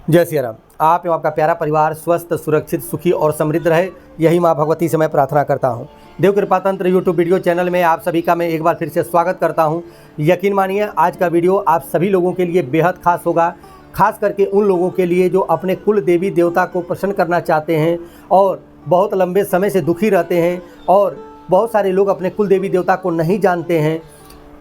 जय सिया राम। आप एवं आपका प्यारा परिवार स्वस्थ, सुरक्षित, सुखी और समृद्ध रहे, यही माँ भगवती से मैं प्रार्थना करता हूँ। देव कृपा तंत्र यूट्यूब वीडियो चैनल में आप सभी का मैं एक बार फिर से स्वागत करता हूँ। यकीन मानिए आज का वीडियो आप सभी लोगों के लिए बेहद खास होगा, खास करके उन लोगों के लिए जो अपने कुल देवी देवता को प्रसन्न करना चाहते हैं और बहुत लंबे समय से दुखी रहते हैं, और बहुत सारे लोग अपने कुल देवी देवता को नहीं जानते हैं।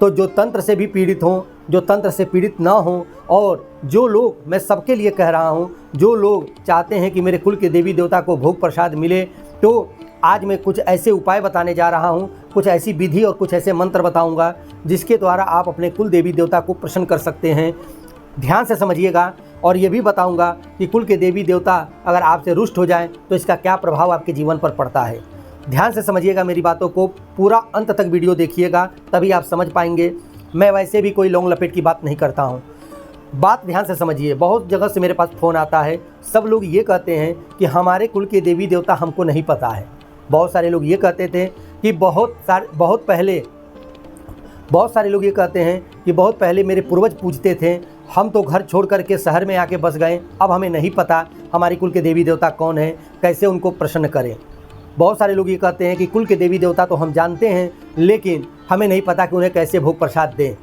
तो जो तंत्र से भी पीड़ित हों, जो तंत्र से पीड़ित ना हों, और जो लोग, मैं सबके लिए कह रहा हूं, जो लोग चाहते हैं कि मेरे कुल के देवी देवता को भोग प्रसाद मिले, तो आज मैं कुछ ऐसे उपाय बताने जा रहा हूं, कुछ ऐसी विधि और कुछ ऐसे मंत्र बताऊंगा जिसके द्वारा आप अपने कुल देवी देवता को प्रसन्न कर सकते हैं। ध्यान से समझिएगा। और ये भी बताऊंगा कि कुल के देवी देवता अगर आपसे रुष्ट हो जाएं तो इसका क्या प्रभाव आपके जीवन पर पड़ता है। ध्यान से समझिएगा, मेरी बातों को पूरा अंत तक वीडियो देखिएगा, तभी आप समझ पाएंगे। मैं वैसे भी कोई लौंग लपेट की बात नहीं करता हूँ। बात ध्यान से समझिए। बहुत जगह से मेरे पास फ़ोन आता है, सब लोग ये कहते हैं कि हमारे कुल के देवी देवता हमको नहीं पता है। बहुत सारे लोग ये कहते थे कि बहुत सारे लोग ये कहते हैं कि बहुत पहले मेरे पूर्वज पूजते थे, हम तो घर छोड़ करके शहर में आके बस गए, अब हमें नहीं पता हमारी कुल के देवी देवता कौन है, कैसे उनको प्रसन्न करें। बहुत सारे लोग ये कहते हैं कि कुल के देवी देवता तो हम जानते हैं, लेकिन हमें नहीं पता कि उन्हें कैसे भोग प्रसाद दें।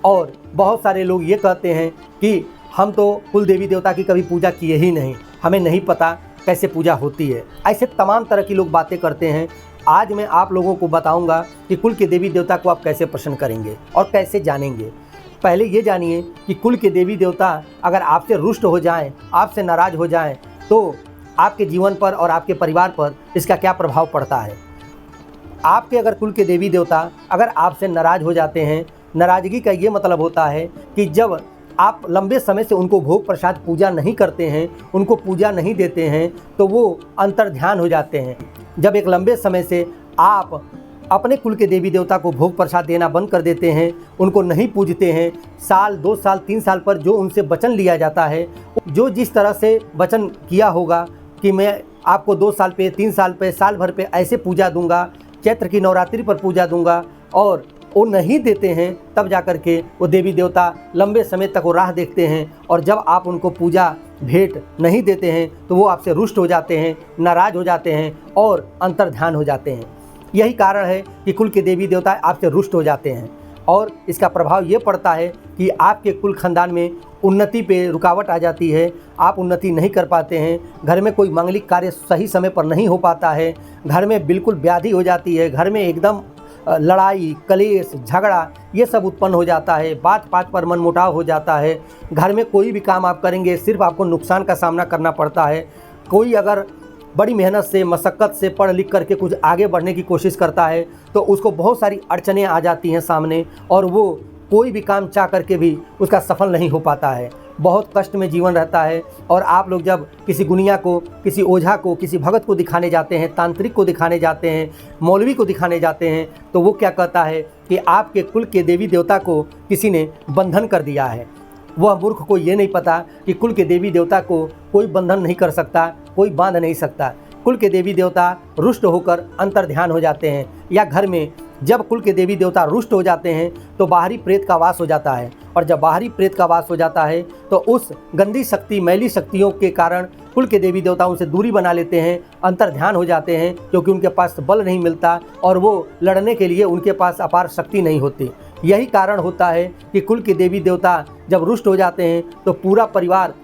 और बहुत सारे लोग ये कहते हैं कि हम तो कुल देवी देवता की कभी पूजा किए ही नहीं, हमें नहीं पता कैसे पूजा होती है। ऐसे तमाम तरह की लोग बातें करते हैं। आज मैं आप लोगों को बताऊंगा कि कुल के देवी देवता को आप कैसे प्रसन्न करेंगे और कैसे जानेंगे। पहले ये जानिए कि कुल के देवी देवता अगर आपसे रुष्ट हो जाएं, आपसे नाराज़ हो जाएं, तो आपके जीवन पर और आपके परिवार पर इसका क्या प्रभाव पड़ता है। आपके अगर कुल के देवी देवता अगर आपसे नाराज़ हो जाते हैं, नाराज़गी का ये मतलब होता है कि जब आप लंबे समय से उनको भोग प्रसाद पूजा नहीं करते हैं, उनको पूजा नहीं देते हैं, तो वो अंतर्ध्यान हो जाते हैं। जब एक लंबे समय से आप अपने कुल के देवी देवता को भोग प्रसाद देना बंद कर देते हैं, उनको नहीं पूजते हैं, साल 2 साल 3 साल पर जो उनसे वचन लिया जाता है, जो जिस तरह से वचन किया होगा कि मैं आपको 2 साल पे, 3 साल पे, साल भर पे ऐसे पूजा दूंगा, चैत्र की नवरात्रि पर पूजा दूंगा, और वो नहीं देते हैं, तब जा कर के वो देवी देवता लंबे समय तक वो राह देखते हैं, और जब आप उनको पूजा भेंट नहीं देते हैं तो वो आपसे रुष्ट हो जाते हैं, नाराज़ हो जाते हैं और अंतर्ध्यान हो जाते हैं। यही कारण है कि कुल के देवी देवता आपसे रुष्ट हो जाते हैं, और इसका प्रभाव ये पड़ता है कि आपके कुल खानदान में उन्नति पे रुकावट आ जाती है, आप उन्नति नहीं कर पाते हैं, घर में कोई मांगलिक कार्य सही समय पर नहीं हो पाता है, घर में बिल्कुल व्याधि हो जाती है, घर में एकदम लड़ाई, कलेश, झगड़ा ये सब उत्पन्न हो जाता है, बात बात पर मनमुटाव हो जाता है, घर में कोई भी काम आप करेंगे सिर्फ आपको नुकसान का सामना करना पड़ता है। कोई अगर बड़ी मेहनत से, मशक्क़त से पढ़ लिख करके कुछ आगे बढ़ने की कोशिश करता है तो उसको बहुत सारी अड़चनें आ जाती हैं सामने, और वो कोई भी काम चाह करके भी उसका सफल नहीं हो पाता है, बहुत कष्ट में जीवन रहता है। और आप लोग जब किसी गुनिया को, किसी ओझा को, किसी भगत को दिखाने जाते हैं, तांत्रिक को दिखाने जाते हैं, मौलवी को दिखाने जाते हैं, तो वो क्या कहता है कि आपके कुल के देवी देवता को किसी ने बंधन कर दिया है। वह मूर्ख को ये नहीं पता कि कुल के देवी देवता को कोई बंधन नहीं कर सकता, कोई बांध नहीं सकता। कुल के देवी देवता रुष्ट होकर अंतर्ध्यान हो जाते हैं, या घर में जब कुल के देवी देवता रुष्ट हो जाते हैं तो बाहरी प्रेत का वास हो जाता है, और जब बाहरी प्रेत का वास हो जाता है तो उस गंदी शक्ति, मैली शक्तियों के कारण कुल के देवी देवता उनसे दूरी बना लेते हैं, अंतर्ध्यान हो जाते हैं, क्योंकि उनके पास बल नहीं मिलता और वो लड़ने के लिए उनके पास अपार शक्ति नहीं होती। यही कारण होता है कि कुल के देवी देवता जब रुष्ट हो जाते हैं तो पूरा परिवार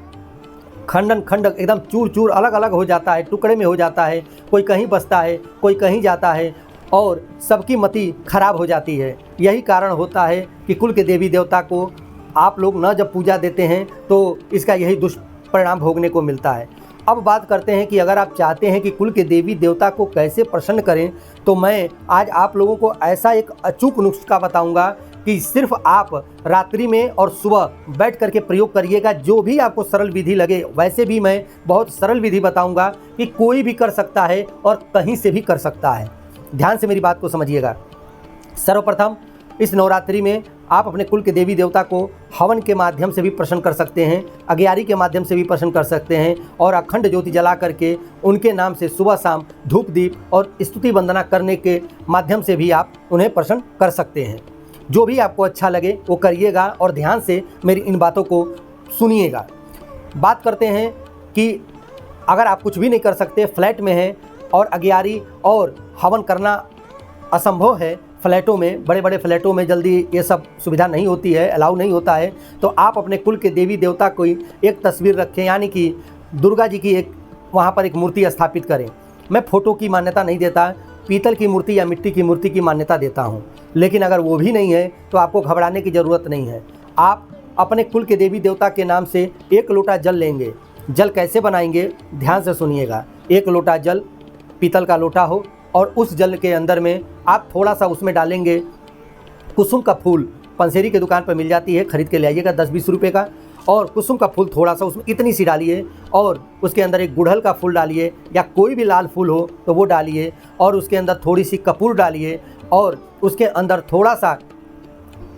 खंडन खंडक एकदम चूर चूर, अलग अलग हो जाता है, टुकड़े में हो जाता है, कोई कहीं बसता है, कोई कहीं जाता है, और सबकी मति खराब हो जाती है। यही कारण होता है कि कुल के देवी देवता को आप लोग न जब पूजा देते हैं तो इसका यही दुष्परिणाम भोगने को मिलता है। अब बात करते हैं कि अगर आप चाहते हैं कि कुल के देवी देवता को कैसे प्रसन्न करें, तो मैं आज आप लोगों को ऐसा एक अचूक नुस्खा बताऊंगा कि सिर्फ आप रात्रि में और सुबह बैठ करके प्रयोग करिएगा। जो भी आपको सरल विधि लगे, वैसे भी मैं बहुत सरल विधि बताऊंगा कि कोई भी कर सकता है और कहीं से भी कर सकता है। ध्यान से मेरी बात को समझिएगा। सर्वप्रथम इस नवरात्रि में आप अपने कुल के देवी देवता को हवन के माध्यम से भी प्रसन्न कर सकते हैं, अग्यारी के माध्यम से भी प्रसन्न कर सकते हैं, और अखंड ज्योति जला करके उनके नाम से सुबह शाम धूप दीप और स्तुति वंदना करने के माध्यम से भी आप उन्हें प्रसन्न कर सकते हैं। जो भी आपको अच्छा लगे वो करिएगा, और ध्यान से मेरी इन बातों को सुनिएगा। बात करते हैं कि अगर आप कुछ भी नहीं कर सकते, फ्लैट में हैं और अगियारी और हवन करना असंभव है, फ्लैटों में, बड़े बड़े फ्लैटों में जल्दी ये सब सुविधा नहीं होती है, अलाउ नहीं होता है, तो आप अपने कुल के देवी देवता को एक तस्वीर रखें, यानी कि दुर्गा जी की एक वहाँ पर एक मूर्ति स्थापित करें। मैं फ़ोटो की मान्यता नहीं देता, पीतल की मूर्ति या मिट्टी की मूर्ति की मान्यता देता हूँ। लेकिन अगर वो भी नहीं है तो आपको घबराने की ज़रूरत नहीं है। आप अपने कुल के देवी देवता के नाम से 1 लोटा जल लेंगे। जल कैसे बनाएंगे, ध्यान से सुनिएगा। 1 लोटा जल पीतल का लोटा हो और उस जल के अंदर में आप थोड़ा सा उसमें डालेंगे कुसुम का फूल। पंसेरी की दुकान पर मिल जाती है, खरीद के ले आइएगा 10-20 रुपये का। और कुसुम का फूल थोड़ा सा उसमें इतनी सी डालिए और उसके अंदर एक गुड़हल का फूल डालिए या कोई भी लाल फूल हो तो वो डालिए और उसके अंदर थोड़ी सी कपूर डालिए और उसके अंदर थोड़ा सा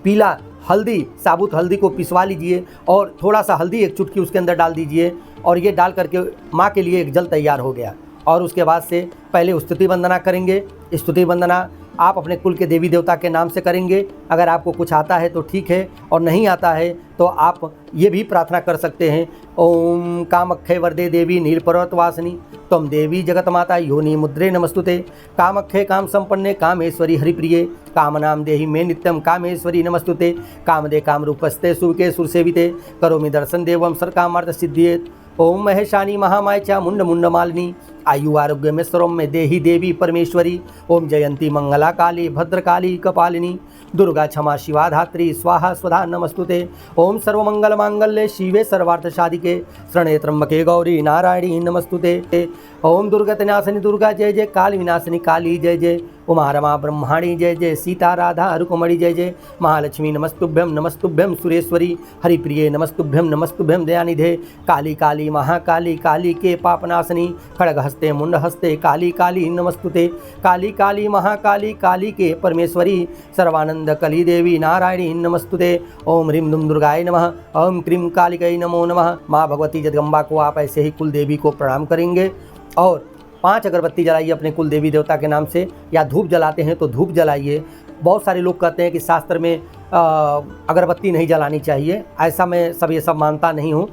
पीला हल्दी, साबुत हल्दी को पिसवा लीजिए और थोड़ा सा हल्दी एक चुटकी उसके अंदर डाल दीजिए और ये डाल करके माँ के लिए एक जल तैयार हो गया। और उसके बाद से पहले स्तुति वंदना करेंगे। स्तुति वंदना आप अपने कुल के देवी देवता के नाम से करेंगे। अगर आपको कुछ आता है तो ठीक है और नहीं आता है तो आप ये भी प्रार्थना कर सकते हैं, ओम कामख्ये वरदे देवी नीलपर्वतवासिनी त्वं देवी जगत माता योनि मुद्रे नमस्तुते। कामख्ये काम संपन्ने कामेश्वरी हरिप्रिये कामनाम देहि मे नित्यम कामेश्वरी नमस्तुते। कामदे काम रूपस्ते सुविके सुरसेविते करोमि दर्शन देवम सर्वकामार्थ सिद्धियेत्। ओम महेशानी महामाय चा मुंड मुंड मालिनी आयु आरोग्य में सर्वम में देही देवी परमेश्वरी। ओम जयंती मंगला काली भद्रकाली कपालिनी दुर्गा क्षमा शिवा धात्री स्वाहा स्वधा नमस्तुते। ओम सर्वमंगल मांगल्ये शिवे सर्वार्थ साधिके शरण्ये त्र्यंबके गौरी नारायणी नमस्तुते। ओम दुर्गतनाशिनी दुर्गा जय जय, काल विनाशिनी काली जय जय, उमा रमा ब्रह्माणी जय जय, सीता राधा रुक्मणी जय जय, महालक्ष्मी नमस्तुभ्यम सुरेश्वरी हरिप्रिये नमस्तुभ्यम दयानिधे। काली काली महाकाली काली के पापनाशनी खड़गहस्ते मुंडहस्ते काली काली नमस्तुते। काली काली महाकाली काली के परमेश्वरी सर्वानंद कली देवी नारायणी नमस्तुते। ओम ह्रीं दुम दुर्गाय नमः, ओम क्रीं कालिकै नमो नमः। माँ भगवती जगदम्बा को आप ऐसे ही कुल देवी को प्रणाम करेंगे और 5 अगरबत्ती जलाइए अपने कुल देवी देवता के नाम से, या धूप जलाते हैं तो धूप जलाइए। बहुत सारे लोग कहते हैं कि शास्त्र में अगरबत्ती नहीं जलानी चाहिए, ऐसा मैं ये सब मानता नहीं हूँ।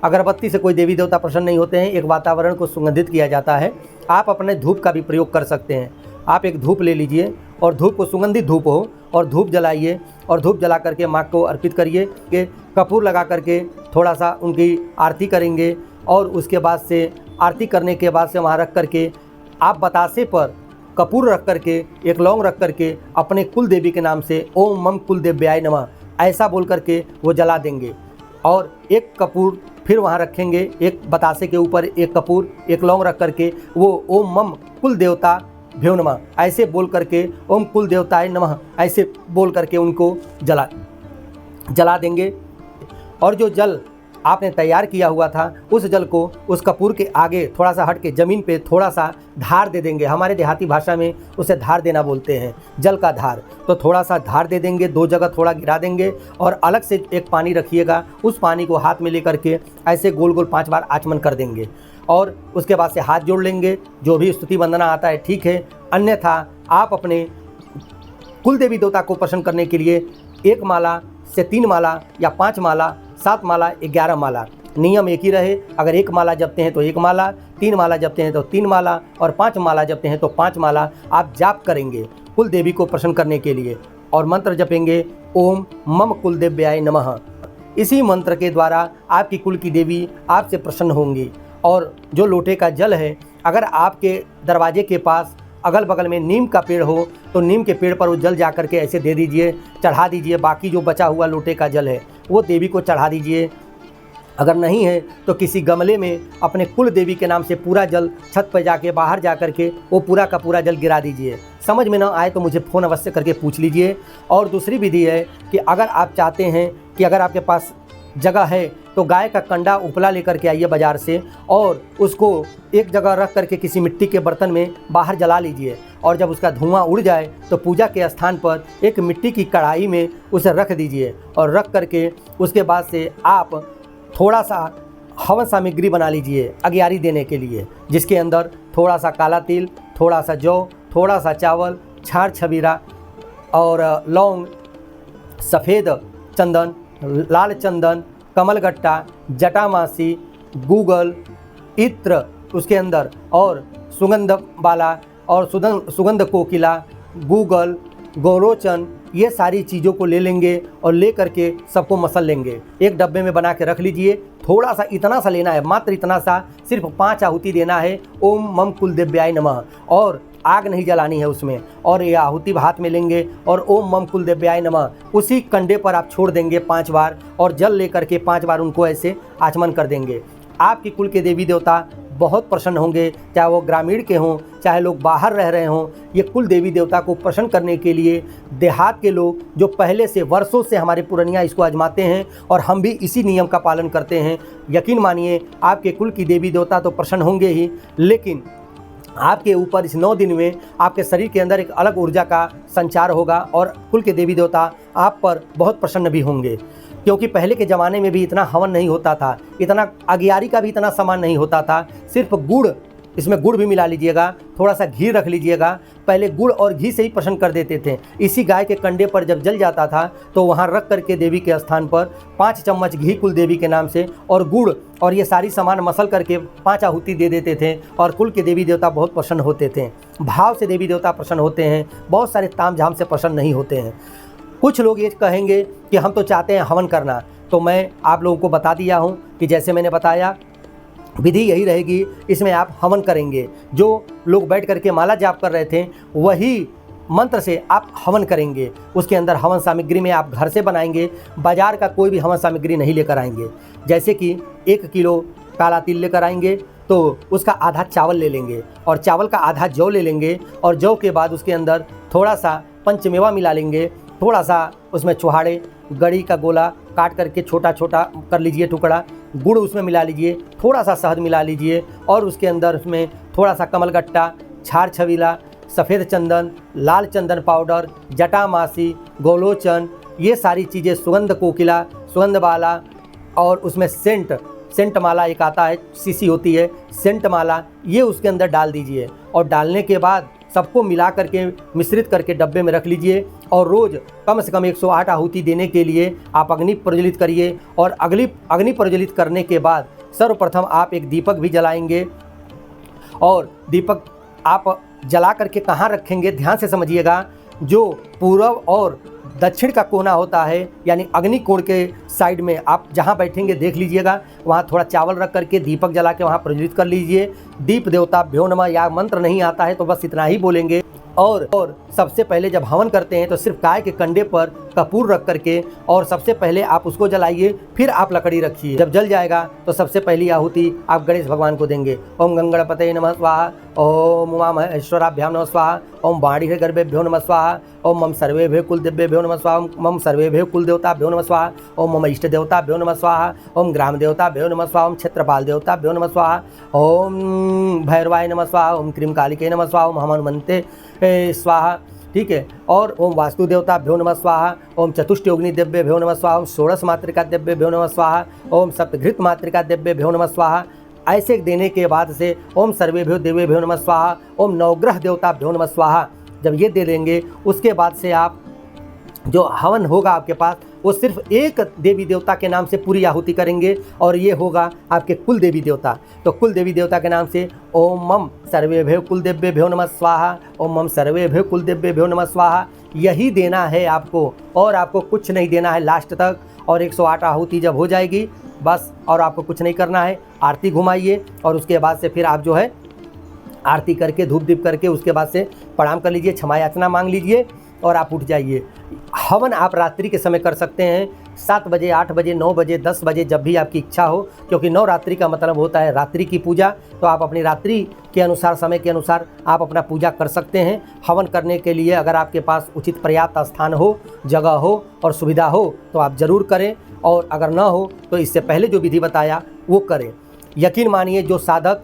अगरबत्ती से कोई देवी देवता प्रसन्न नहीं होते हैं, एक वातावरण को सुगंधित किया जाता है। आप अपने धूप का भी प्रयोग कर सकते हैं। आप एक धूप ले लीजिए और धूप को सुगंधित धूप हो और धूप जलाइए और धूप जला करके माँ को अर्पित करिए कि कपूर लगा करके थोड़ा सा उनकी आरती करेंगे और उसके बाद से आरती करने के बाद से वहाँ रख करके आप बतासे पर कपूर रख करके एक लौंग रख करके अपने कुल देवी के नाम से ओम मम कुल देव्याय नमः ऐसा बोल करके वो जला देंगे और एक कपूर फिर वहाँ रखेंगे, एक बतासे के ऊपर एक कपूर एक लौंग रख करके वो ओम मम कुल देवता भ्यो नमः ऐसे बोल करके ओम कुल देवताय नमः ऐसे बोल करके उनको जला देंगे। और जो जल आपने तैयार किया हुआ था उस जल को उस कपूर के आगे थोड़ा सा हट के ज़मीन पे थोड़ा सा धार दे देंगे। हमारे देहाती भाषा में उसे धार देना बोलते हैं, जल का धार। तो थोड़ा सा धार दे देंगे, 2 जगह थोड़ा गिरा देंगे और अलग से एक पानी रखिएगा। उस पानी को हाथ में लेकर के ऐसे गोल गोल 5 बार आचमन कर देंगे और उसके बाद से हाथ जोड़ लेंगे। जो भी स्तुति वंदना आता है ठीक है, अन्यथा आप अपने कुल देवी देवता को प्रसन्न करने के लिए 1 माला से 3 माला या 5 माला 7 माला 11 माला, नियम एक ही रहे। अगर 1 माला जपते हैं तो 1 माला, 3 माला जपते हैं तो 3 माला और 5 माला जपते हैं तो 5 माला आप जाप करेंगे कुल देवी को प्रसन्न करने के लिए और मंत्र जपेंगे ओम मम कुल देव्याय नमः। इसी मंत्र के द्वारा आपकी कुल की देवी आपसे प्रसन्न होंगी। और जो लोटे का जल है, अगर आपके दरवाजे के पास अगल बगल में नीम का पेड़ हो तो नीम के पेड़ पर वो जल जा करके ऐसे दे दीजिए, चढ़ा दीजिए। बाकी जो बचा हुआ लोटे का जल है वो देवी को चढ़ा दीजिए। अगर नहीं है तो किसी गमले में अपने कुल देवी के नाम से पूरा जल छत पर जाके बाहर जा करके वो पूरा का पूरा जल गिरा दीजिए। समझ में ना आए तो मुझे फ़ोन अवश्य करके पूछ लीजिए। और दूसरी विधि है कि अगर आप चाहते हैं कि अगर आपके पास जगह है तो गाय का कंडा उपला लेकर के आइए बाज़ार से और उसको एक जगह रख करके किसी मिट्टी के बर्तन में बाहर जला लीजिए। और जब उसका धुआं उड़ जाए तो पूजा के स्थान पर एक मिट्टी की कढ़ाई में उसे रख दीजिए और रख करके उसके बाद से आप थोड़ा सा हवन सामग्री बना लीजिए अगियारी देने के लिए, जिसके अंदर थोड़ा सा काला तिल, थोड़ा सा जौ, थोड़ा सा चावल, छार छबीरा और लौंग, सफ़ेद चंदन, लाल चंदन, कमलगट्टा, जटामासी गूगल, इत्र उसके अंदर, और सुगंध बाला और सुगंध कोकिला, गूगल, गौरोचन, ये सारी चीज़ों को ले लेंगे और ले करके सबको मसल लेंगे। एक डब्बे में बना के रख लीजिए। थोड़ा सा इतना सा लेना है, मात्र इतना सा, सिर्फ 5 आहुति देना है। ओम मम कुलदेव्याय नमः, और आग नहीं जलानी है उसमें, और ये आहुति हाथ में लेंगे और ओम मम कुलदेव्याय नमः उसी कंडे पर आप छोड़ देंगे 5 बार, और जल लेकर के 5 बार उनको ऐसे आचमन कर देंगे। आपके कुल के देवी देवता बहुत प्रसन्न होंगे, चाहे वो ग्रामीण के हों, चाहे लोग बाहर रह रहे हों। ये कुल देवी देवता को प्रसन्न करने के लिए देहात के लोग जो पहले से वर्षों से हमारे पुरनिया इसको आजमाते हैं, और हम भी इसी नियम का पालन करते हैं। यकीन मानिए आपके कुल की देवी देवता तो प्रसन्न होंगे ही, लेकिन आपके ऊपर इस 9 दिन में आपके शरीर के अंदर एक अलग ऊर्जा का संचार होगा, और कुल के देवी देवता आप पर बहुत प्रसन्न भी होंगे। क्योंकि पहले के ज़माने में भी इतना हवन नहीं होता था, इतना अगियारी का भी इतना सामान नहीं होता था। सिर्फ गुड़, इसमें गुड़ भी मिला लीजिएगा, थोड़ा सा घी रख लीजिएगा। पहले गुड़ और घी से ही प्रसन्न कर देते थे। इसी गाय के कंडे पर जब जल जाता था तो वहाँ रख करके देवी के स्थान पर 5 चम्मच घी कुल देवी के नाम से और गुड़ और ये सारी सामान मसल करके 5 आहुति दे देते थे, और कुल के देवी देवता बहुत प्रसन्न होते थे। भाव से देवी देवता प्रसन्न होते हैं, बहुत सारे ताम झाम से प्रसन्न नहीं होते हैं। कुछ लोग ये कहेंगे कि हम तो चाहते हैं हवन करना, तो मैं आप लोगों को बता दिया हूँ कि जैसे मैंने बताया विधि यही रहेगी। इसमें आप हवन करेंगे, जो लोग बैठ करके माला जाप कर रहे थे वही मंत्र से आप हवन करेंगे। उसके अंदर हवन सामग्री में आप घर से बनाएंगे, बाजार का कोई भी हवन सामग्री नहीं लेकर आएंगे। जैसे कि 1 किलो काला तिल लेकर आएंगे तो उसका आधा चावल ले लेंगे, और चावल का आधा जौ ले लेंगे, और जौ के बाद उसके अंदर थोड़ा सा पंचमेवा मिला लेंगे, थोड़ा सा उसमें चुहाड़े, गड़ी का गोला काट करके छोटा छोटा कर लीजिए टुकड़ा, गुड़ उसमें मिला लीजिए, थोड़ा सा शहद मिला लीजिए, और उसके अंदर उसमें थोड़ा सा कमलगट्टा, छार छबीला, सफ़ेद चंदन, लाल चंदन पाउडर, जटामासी, गोलोचन, ये सारी चीज़ें, सुगंध कोकिला, सुगंध बाला, और उसमें सेंट माला एक आता है, सीसी होती है, सेंट माला, ये उसके अंदर डाल दीजिए। और डालने के बाद सबको मिला करके मिश्रित करके डब्बे में रख लीजिए, और रोज़ कम से कम 108 आहुति देने के लिए आप अग्नि प्रज्वलित करिए। और अग्नि प्रज्वलित करने के बाद सर्वप्रथम आप एक दीपक भी जलाएंगे, और दीपक आप जला करके कहाँ रखेंगे ध्यान से समझिएगा। जो पूर्व और दक्षिण का कोना होता है, यानी अग्नि कोण के साइड में आप जहाँ बैठेंगे देख लीजिएगा, वहाँ थोड़ा चावल रख करके दीपक जला के वहाँ प्रज्वलित कर लीजिए। दीप देवता भ्यो नमः, या मंत्र नहीं आता है तो बस इतना ही बोलेंगे। और सबसे पहले जब हवन करते हैं तो सिर्फ गाय के कंडे पर कपूर रख करके, और सबसे पहले आप उसको जलाइए, फिर आप लकड़ी रखिए। जब जल जाएगा तो सबसे पहली आहुति आप गणेश भगवान को देंगे। ओम गंगणपतये नमः स्वाहा, ओम उमा महेश्वराभ्याम नमः स्वाहा, ओम बाणीः गर्भेभ्यो नमः स्वाहा, ओम मम सर्वेभ्यो कुलदेव्येभ्यो नमः स्वाहा, मम सर्वेभ्यो कुलदेवताभ्यो नमः स्वाहा, ओम मम इष्ट देवताभ्यो नमः स्वाहा, ओम ग्राम देवताभ्यो नमः स्वाहा, ओम क्षेत्रपाल देवताभ्यो नमः स्वाहा, ओम भैरवाय नमः स्वाहा, ओम क्रीम कालिके नमः स्वाहा, ओम हनुमन्ते स्वाहा। ठीक है, और ओम वास्तु देवताभ्यो नमः स्वाहा, ओम चतुष्टयोगिनी देव्येभ्यो नमः स्वाहा, ओम षोडश मातृका देव्येभ्यो नमः स्वाहा, ओम सप्तघृत मातृका देव्येभ्यो नमः स्वाहा। ऐसे देने के बाद से ओम सर्वेभ्यो देवेभ्यो नमः स्वाहा, ओम नवग्रह देवताभ्यो नमः स्वाहा। जब ये दे देंगे उसके बाद से आप जो हवन होगा आपके पास वो सिर्फ एक देवी देवता के नाम से पूरी आहुति करेंगे, और ये होगा आपके कुल देवी देवता। तो कुल देवी देवता के नाम से ओम मम सर्वेभ्यो कुलदेव्येभ्यो नमः स्वाहा, ओम मम सर्वेभ्यो कुलदेव्येभ्यो नमः स्वाहा। यही देना है आपको, और आपको कुछ नहीं देना है लास्ट तक। और 108 आहुति जब हो जाएगी बस, और आपको कुछ नहीं करना है। आरती घुमाइए, और उसके बाद से फिर आप जो है आरती करके धूप दीप करके उसके बाद से प्रणाम कर लीजिए, क्षमा याचना मांग लीजिए, और आप उठ जाइए। हवन आप रात्रि के समय कर सकते हैं, 7 बजे, 8 बजे, 9 बजे, 10 बजे, जब भी आपकी इच्छा हो, क्योंकि नवरात्रि का मतलब होता है रात्रि की पूजा। तो आप अपनी रात्रि के अनुसार, समय के अनुसार आप अपना पूजा कर सकते हैं। हवन करने के लिए अगर आपके पास उचित पर्याप्त स्थान हो, जगह हो और सुविधा हो तो आप ज़रूर करें, और अगर ना हो तो इससे पहले जो विधि बताया वो करें। यकीन मानिए जो साधक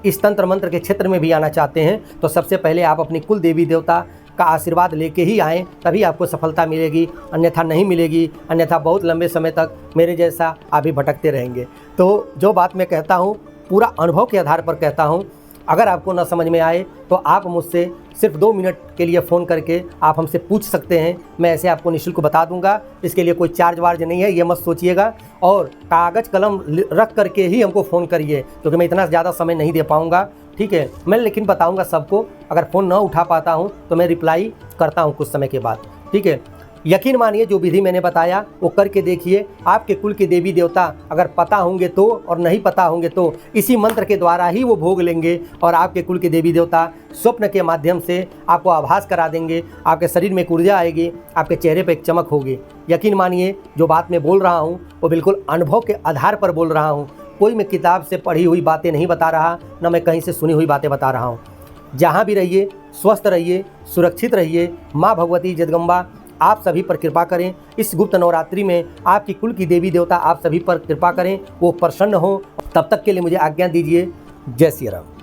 इस तंत्र मंत्र के क्षेत्र में भी आना चाहते हैं तो सबसे पहले आप अपनी कुल देवी देवता का आशीर्वाद लेके ही आएँ, तभी आपको सफलता मिलेगी, अन्यथा नहीं मिलेगी। अन्यथा बहुत लंबे समय तक मेरे जैसा आप भी भटकते रहेंगे। तो जो बात मैं कहता हूँ पूरा अनुभव के आधार पर कहता हूँ। अगर आपको ना समझ में आए तो आप मुझसे सिर्फ 2 मिनट के लिए फ़ोन करके आप हमसे पूछ सकते हैं, मैं ऐसे आपको निःशुल्क बता दूंगा। इसके लिए कोई चार्ज वार्ज नहीं है, ये मत सोचिएगा। और कागज़ कलम रख करके ही हमको फ़ोन करिए, क्योंकि मैं इतना ज़्यादा समय नहीं दे पाऊँगा, ठीक है। मैं लेकिन बताऊँगा सबको, अगर फ़ोन ना उठा पाता हूँ तो मैं रिप्लाई करता हूँ कुछ समय के बाद, ठीक है। यकीन मानिए जो विधि मैंने बताया वो करके देखिए। आपके कुल के देवी देवता अगर पता होंगे तो, और नहीं पता होंगे तो इसी मंत्र के द्वारा ही वो भोग लेंगे, और आपके कुल के देवी देवता स्वप्न के माध्यम से आपको आभास करा देंगे। आपके शरीर में एक ऊर्जा आएगी, आपके चेहरे पर एक चमक होगी। यकीन मानिए जो बात मैं बोल रहा हूँ वो बिल्कुल अनुभव के आधार पर बोल रहा हूँ। कोई मैं किताब से पढ़ी हुई बातें नहीं बता रहा, ना मैं कहीं से सुनी हुई बातें बता रहा हूँ। जहाँ भी रहिए स्वस्थ रहिए, सुरक्षित रहिए। माँ भगवती जगदम्बा आप सभी पर कृपा करें। इस गुप्त नवरात्रि में आपकी कुल की देवी देवता आप सभी पर कृपा करें, वो प्रसन्न हो। तब तक के लिए मुझे आज्ञा दीजिए। जय श्री राम।